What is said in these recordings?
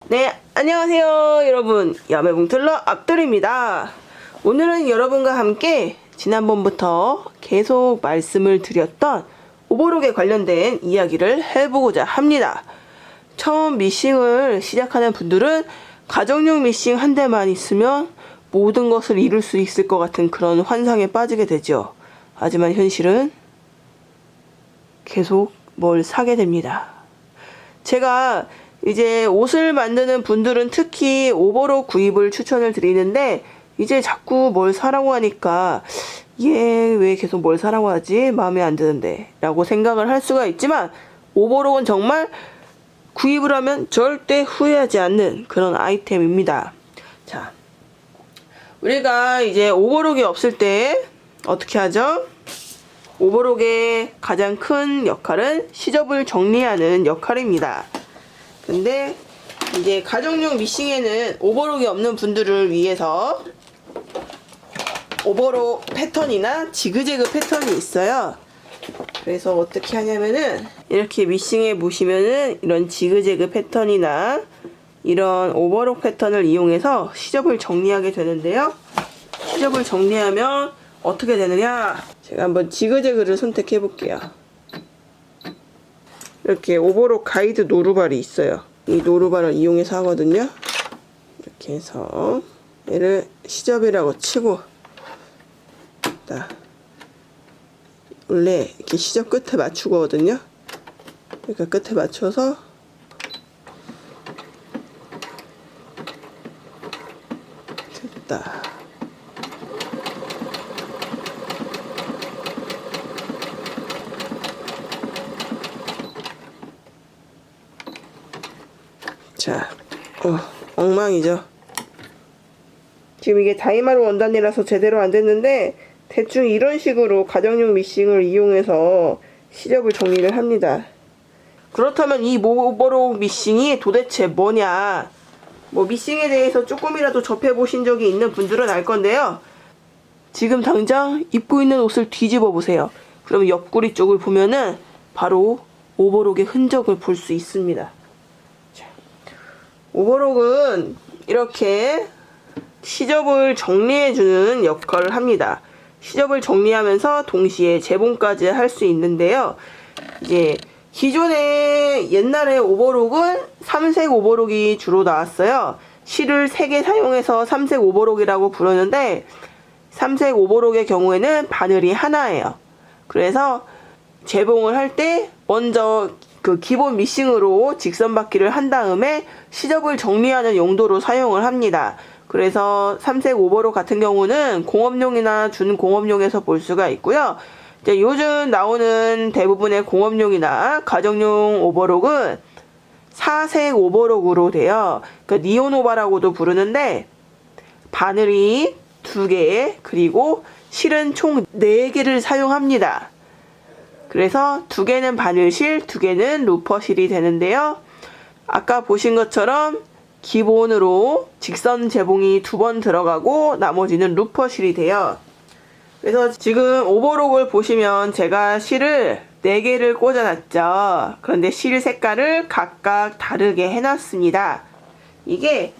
네, 안녕하세요 여러분, 야매봉틀러 악돌입니다. 오늘은 여러분과 함께 지난번부터 계속 말씀을 드렸던 오버록에 관련된 이야기를 해보고자 합니다. 처음 미싱을 시작하는 분들은 가정용 미싱 한 대만 있으면 모든 것을 이룰 수 있을 것 같은 그런 환상에 빠지게 되죠. 하지만 현실은 계속 뭘 사게 됩니다. 제가 이제 옷을 만드는 분들은 특히 오버록 구입을 추천을 드리는데, 이제 자꾸 뭘 사라고 하니까 얘 왜 계속 뭘 사라고 하지? 마음에 안 드는데 라고 생각을 할 수가 있지만, 오버록은 정말 구입을 하면 절대 후회하지 않는 그런 아이템입니다. 자, 우리가 이제 오버록이 없을 때 어떻게 하죠? 오버록의 가장 큰 역할은 시접을 정리하는 역할입니다. 근데 이제 가정용 미싱에는 오버록이 없는 분들을 위해서 오버록 패턴이나 지그재그 패턴이 있어요. 그래서 어떻게 하냐면은, 이렇게 미싱에 보시면은 이런 지그재그 패턴이나 이런 오버록 패턴을 이용해서 시접을 정리하게 되는데요. 시접을 정리하면 어떻게 되느냐, 제가 한번 지그재그를 선택해 볼게요. 이렇게 오버록 가이드 노루발이 있어요. 이 노루발을 이용해서 하거든요. 이렇게 해서 얘를 시접이라고 치고, 원래 이렇게 시접 끝에 맞추거든요. 그러니까 끝에 맞춰서 됐다. 자, 엉망이죠. 지금 이게 다이마루 원단이라서 제대로 안 됐는데, 대충 이런 식으로 가정용 미싱을 이용해서 시접을 정리를 합니다. 그렇다면 이 오버록 미싱이 도대체 뭐냐? 미싱에 대해서 조금이라도 접해보신 적이 있는 분들은 알 건데요. 지금 당장 입고 있는 옷을 뒤집어 보세요. 그러면 옆구리 쪽을 보면은 바로 오버록의 흔적을 볼 수 있습니다. 오버록은 이렇게 시접을 정리해주는 역할을 합니다. 시접을 정리하면서 동시에 재봉까지 할 수 있는데요. 이제 기존에 옛날에 오버록은 3색 오버록이 주로 나왔어요. 실을 3개 사용해서 3색 오버록이라고 부르는데, 3색 오버록의 경우에는 바늘이 하나예요. 그래서 재봉을 할 때 먼저 그 기본 미싱으로 직선받기를 한 다음에 시접을 정리하는 용도로 사용을 합니다. 그래서 3색 오버록 같은 경우는 공업용이나 준공업용에서 볼 수가 있고요. 이제 요즘 나오는 대부분의 공업용이나 가정용 오버록은 4색 오버록으로 돼요. 그러니까 니온오바라고도 부르는데, 바늘이 2개, 그리고 실은 총 4개를 사용합니다. 그래서 2개는 바늘실, 2개는 루퍼실이 되는데요. 아까 보신 것처럼 기본으로 직선 재봉이 2번 들어가고 나머지는 루퍼실이 돼요. 그래서 지금 오버록을 보시면 제가 실을 4개를 꽂아놨죠. 그런데 실 색깔을 각각 다르게 해놨습니다. 이게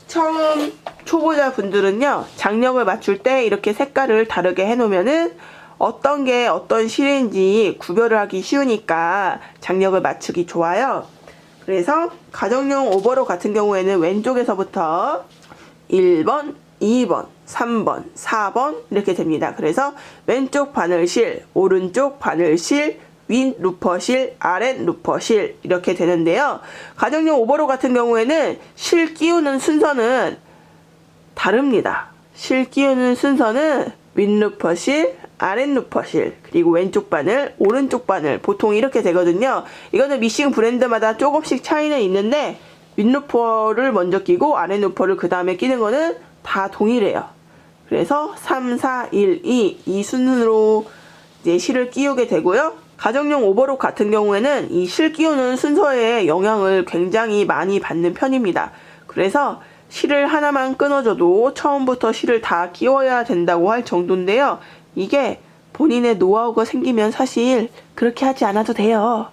처음 초보자 분들은요, 장력을 맞출 때 이렇게 색깔을 다르게 해놓으면은 어떤 게 어떤 실인지 구별을 하기 쉬우니까 장력을 맞추기 좋아요. 그래서 가정용 오버록 같은 경우에는 왼쪽에서부터 1번, 2번, 3번, 4번 이렇게 됩니다. 그래서 왼쪽 바늘실, 오른쪽 바늘실, 윗 루퍼실, 아랫 루퍼실 이렇게 되는데요. 가정용 오버록 같은 경우에는 실 끼우는 순서는 다릅니다. 실 끼우는 순서는 윗 루퍼실, 아랫 루퍼실, 그리고 왼쪽 바늘, 오른쪽 바늘, 보통 이렇게 되거든요. 이거는 미싱 브랜드마다 조금씩 차이는 있는데, 윗 루퍼를 먼저 끼고 아랫 루퍼를 그 다음에 끼는 거는 다 동일해요. 그래서 3, 4, 1, 2 이 순으로 이제 실을 끼우게 되고요. 가정용 오버록 같은 경우에는 이 실 끼우는 순서에 영향을 굉장히 많이 받는 편입니다. 그래서 실을 하나만 끊어줘도 처음부터 실을 다 끼워야 된다고 할 정도인데요. 이게 본인의 노하우가 생기면 사실 그렇게 하지 않아도 돼요.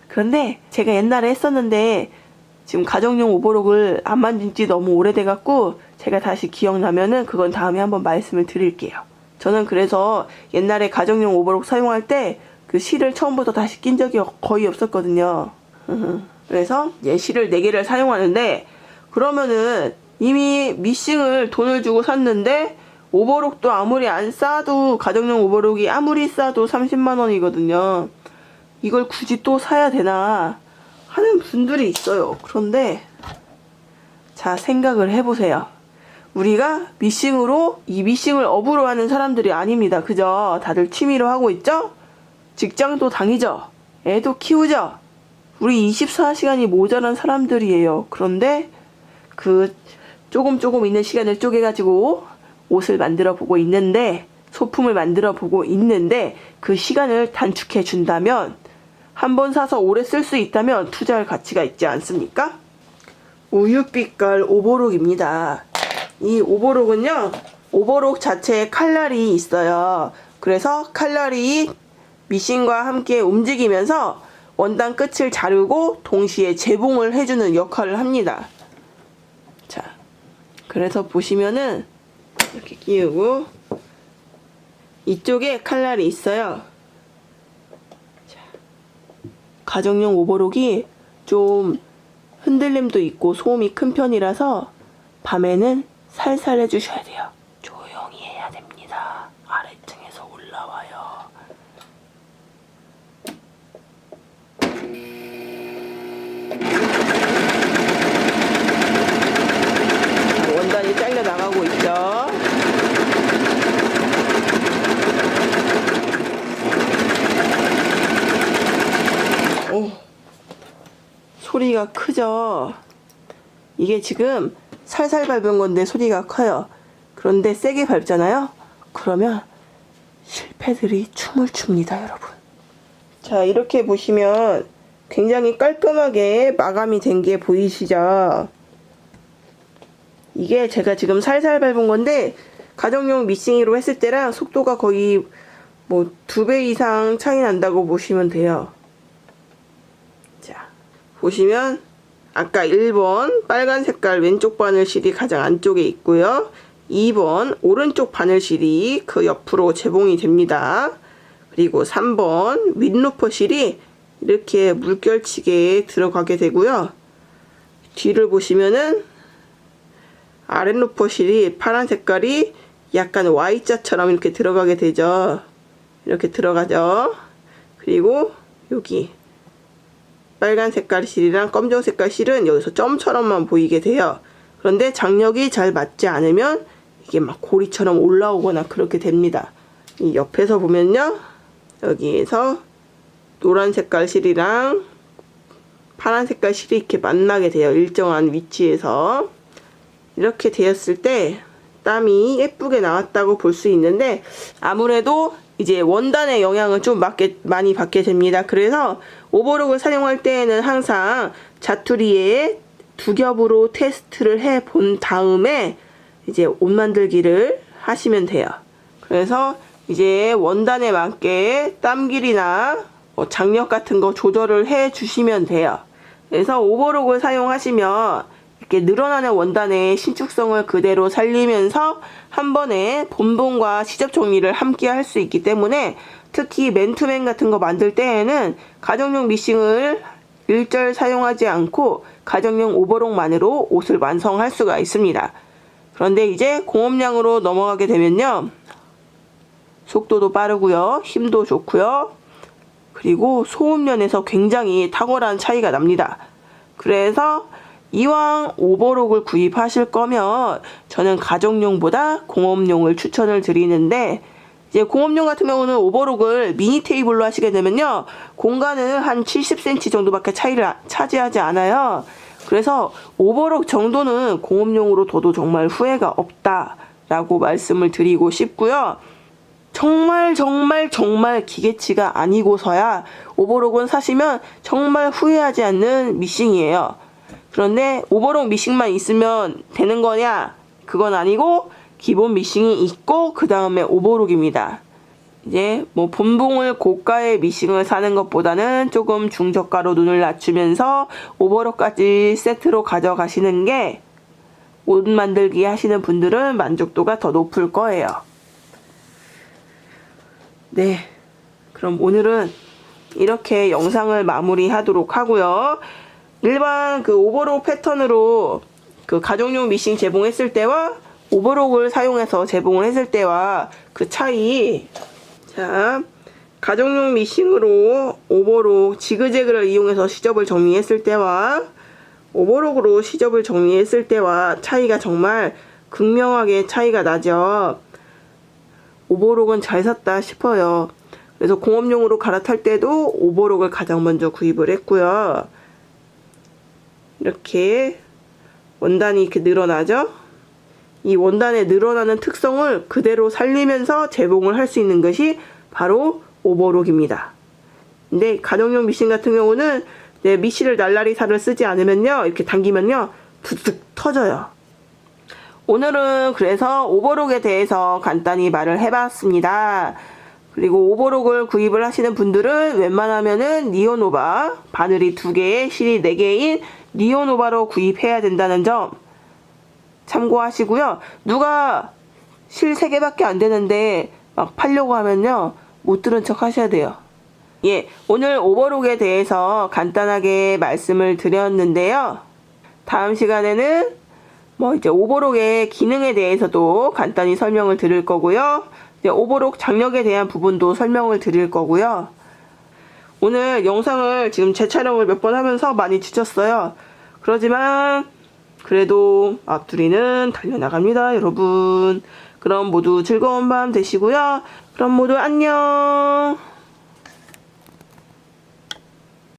그런데 제가 옛날에 했었는데 지금 가정용 오버록을 안 만진 지 너무 오래돼갖고 제가 다시 기억나면은 그건 다음에 한번 말씀을 드릴게요. 저는 그래서 옛날에 가정용 오버록 사용할 때 그 실을 처음부터 다시 낀 적이 거의 없었거든요. 그래서 이제 실을 4개를 사용하는데, 그러면은 이미 미싱을 돈을 주고 샀는데 오버록도 아무리 안 싸도, 가정용 오버록이 아무리 싸도 30만 원이거든요. 이걸 굳이 또 사야 되나 하는 분들이 있어요. 그런데 자, 생각을 해보세요. 우리가 미싱으로, 이 미싱을 업으로 하는 사람들이 아닙니다. 그죠? 다들 취미로 하고 있죠? 직장도 다니죠? 애도 키우죠? 우리 24시간이 모자란 사람들이에요. 그런데 그 조금 있는 시간을 쪼개가지고 옷을 만들어 보고 있는데, 소품을 만들어 보고 있는데, 그 시간을 단축해 준다면, 한 번 사서 오래 쓸 수 있다면 투자할 가치가 있지 않습니까? 우유빛깔 오버록입니다. 이 오버록은요, 오버록 자체에 칼날이 있어요. 그래서 칼날이 미싱과 함께 움직이면서 원단 끝을 자르고 동시에 재봉을 해주는 역할을 합니다. 자, 그래서 보시면은 이렇게 끼우고 이쪽에 칼날이 있어요. 자, 가정용 오버록이 좀 흔들림도 있고 소음이 큰 편이라서 밤에는 살살 해주셔야 돼요. 조용히 해야 됩니다. 아래층에서 올라와요. 자, 원단이 잘려 나가고 있죠. 오, 소리가 크죠? 이게 지금 살살 밟은 건데 소리가 커요. 그런데 세게 밟잖아요? 그러면 실패들이 춤을 춥니다, 여러분. 자, 이렇게 보시면 굉장히 깔끔하게 마감이 된 게 보이시죠? 이게 제가 지금 살살 밟은 건데, 가정용 미싱으로 했을 때랑 속도가 거의 뭐 2배 이상 차이 난다고 보시면 돼요. 자, 보시면 아까 1번 빨간 색깔 왼쪽 바늘실이 가장 안쪽에 있고요. 2번 오른쪽 바늘실이 그 옆으로 재봉이 됩니다. 그리고 3번 윗루퍼실이 이렇게 물결치게 들어가게 되고요. 뒤를 보시면은 아랫루퍼실이 파란 색깔이 약간 Y자처럼 이렇게 들어가게 되죠. 이렇게 들어가죠. 그리고 여기 빨간 색깔 실이랑 검정 색깔 실은 여기서 점처럼만 보이게 돼요. 그런데 장력이 잘 맞지 않으면 이게 막 고리처럼 올라오거나 그렇게 됩니다. 이 옆에서 보면요, 여기에서 노란 색깔 실이랑 파란 색깔 실이 이렇게 만나게 돼요. 일정한 위치에서. 이렇게 되었을 때 땀이 예쁘게 나왔다고 볼 수 있는데, 아무래도 이제 원단의 영향을 좀 많이 받게 됩니다. 그래서 오버록을 사용할 때에는 항상 자투리에 2겹으로 테스트를 해 본 다음에 이제 옷 만들기를 하시면 돼요. 그래서 이제 원단에 맞게 땀 길이나 장력 같은 거 조절을 해 주시면 돼요. 그래서 오버록을 사용하시면 이렇게 늘어나는 원단의 신축성을 그대로 살리면서 한 번에 본봉과 시접 정리를 함께 할 수 있기 때문에, 특히 맨투맨 같은 거 만들 때에는 가정용 미싱을 일절 사용하지 않고 가정용 오버록만으로 옷을 완성할 수가 있습니다. 그런데 이제 공업량으로 넘어가게 되면요, 속도도 빠르고요, 힘도 좋고요, 그리고 소음면에서 굉장히 탁월한 차이가 납니다. 그래서 이왕 오버록을 구입하실 거면 저는 가정용보다 공업용을 추천을 드리는데, 이제 공업용 같은 경우는 오버록을 미니 테이블로 하시게 되면요, 공간을 한 70cm 정도밖에 차이를 차지하지 않아요. 그래서 오버록 정도는 공업용으로 둬도 정말 후회가 없다라고 말씀을 드리고 싶고요. 정말 기계치가 아니고서야 오버록은 사시면 정말 후회하지 않는 미싱이에요. 그런데 오버록 미싱만 있으면 되는 거냐? 그건 아니고 기본 미싱이 있고 그 다음에 오버록입니다. 이제 뭐 본봉을 고가의 미싱을 사는 것보다는 조금 중저가로 눈을 낮추면서 오버로까지 세트로 가져가시는 게 옷 만들기 하시는 분들은 만족도가 더 높을 거예요. 네, 그럼 오늘은 이렇게 영상을 마무리하도록 하고요. 일반 그 오버록 패턴으로 그 가정용 미싱 제봉했을 때와 오버록을 사용해서 제봉을 했을 때와 그 차이. 자, 가정용 미싱으로 오버록 지그재그를 이용해서 시접을 정리했을 때와 오버록으로 시접을 정리했을 때와 차이가 정말 극명하게 차이가 나죠. 오버록은 잘 샀다 싶어요. 그래서 공업용으로 갈아탈 때도 오버록을 가장 먼저 구입을 했고요. 이렇게 원단이 이렇게 늘어나죠. 이 원단의 늘어나는 특성을 그대로 살리면서 제봉을 할 수 있는 것이 바로 오버록입니다. 근데 가정용 미싱 같은 경우는 미실을 날라리 살을 쓰지 않으면요, 이렇게 당기면요 툭툭 터져요. 오늘은 그래서 오버록에 대해서 간단히 말을 해봤습니다. 그리고 오버록을 구입을 하시는 분들은 웬만하면은 니오노바 바늘이 2개에 실이 4개인 니오노바로 구입해야 된다는 점 참고하시고요. 누가 실 3개밖에 안 되는데 막 팔려고 하면요, 못 들은 척 하셔야 돼요. 예, 오늘 오버록에 대해서 간단하게 말씀을 드렸는데요. 다음 시간에는 뭐 이제 오버록의 기능에 대해서도 간단히 설명을 드릴 거고요. 이제 오버록 장력에 대한 부분도 설명을 드릴 거고요. 오늘 영상을 지금 재촬영을 몇 번 하면서 많이 지쳤어요. 그러지만 그래도 앞두리는 달려나갑니다, 여러분. 그럼 모두 즐거운 밤 되시고요. 그럼 모두 안녕.